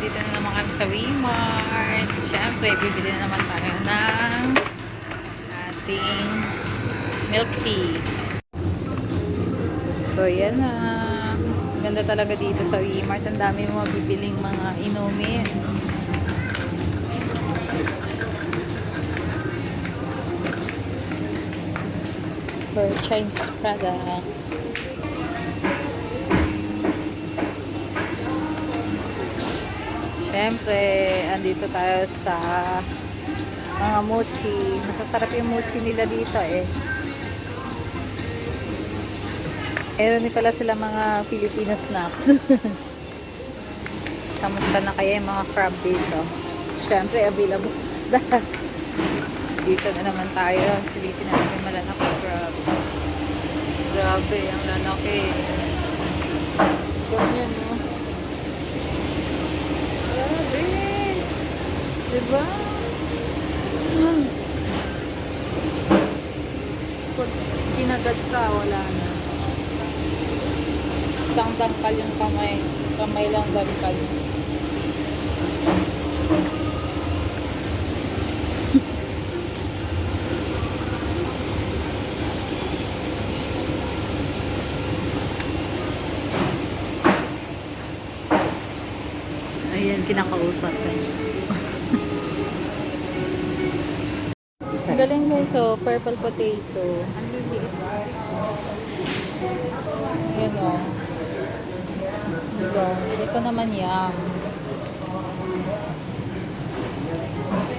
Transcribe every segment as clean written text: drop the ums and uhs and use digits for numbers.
Nandito na naman kami sa Walmart. Siyempre, bibili na naman tayo ng ating milk tea. So, yan na. Ganda talaga dito sa Walmart. Ang dami mo mabibiling mga inumin. For Chinese product. Siyempre, andito tayo sa mga mochi. Masasarap yung mochi nila dito eh. Meron din pala sila mga Filipino snacks. Kamusta na kaya yung mga crab dito? Siyempre, available. Dito na naman tayo. Silipin natin yung malalaki crab. Grabe, ang lalaki. Ganyan, no? Grabe. Diba? Pag kinagat ka, wala na. Isang dangkal yung kamay. Kamay lang dangkal. Ayan, kinakausap eh. Galing guys, so purple potato. Ang liliit. Ayan o. Diba? Ito naman yam.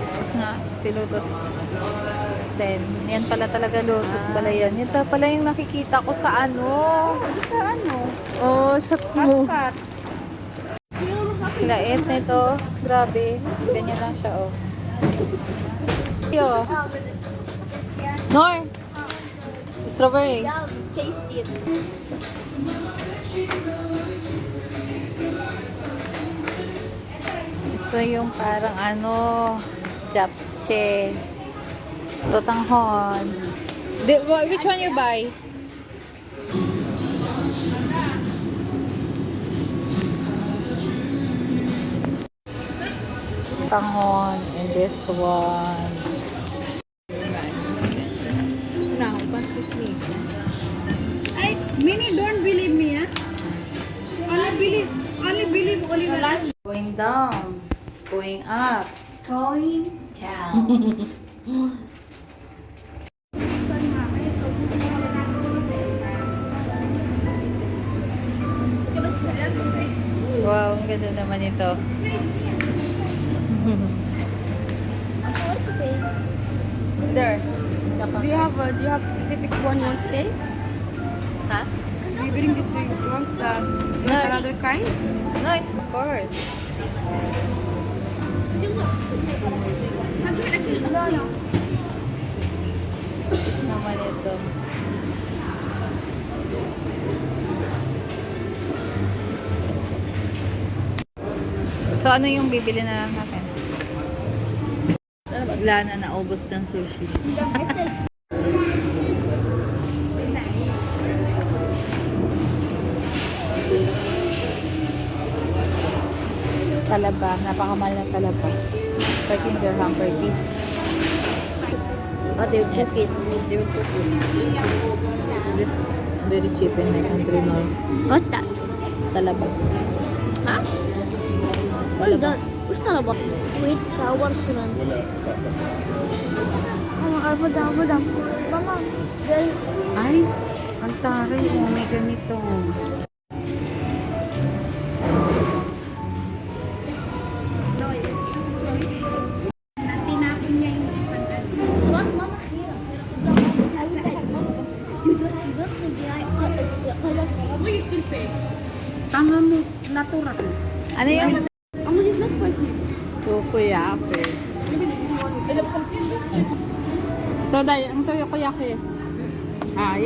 Tapos nga, si Lotus stem. Yan pala talaga Lotus pala yan. Yan pala yung nakikita ko sa ano. Sa ano? Oh, sa Cut. Lait na ito. Grabe. Ganyan lang siya, oh. Yo. Nor. Strawberry. Yum, taste it. Ito yung parang ano, japchae. Totanghon. Which one you buy? Totanghon and this one. Now, but this means. I, Minnie, don't believe me, huh? Only believe Oliver. Going down. Going up. Going down. Wow, ang ganda naman ito. There. Do you have specific one you want to taste? Huh? Do you bring this to you? You want another kind? No, it's of course. Naman ito. So, ano yung bibili na lang natin? Wala na, naubos ng sushi. Talaba, napakamahal na talaba. 13 dirham per piece. Oh, they will cook it. They will cook it. This very cheap in my country, no? What's that? Talaba. Huh? What is that? What's that about? Sweet, sour, shrimp. Madam. Mama, Ay, ang taray. Oh, may ganito. tinapin niya yung isang What's Mama here? You don't think it's colorful. Will you still pay? Tama mo, natural. Ano yung How much is not spicy? tokoyaki? Maybe they give you one with the Ito, dahil, ang toyokoyaki. Ah,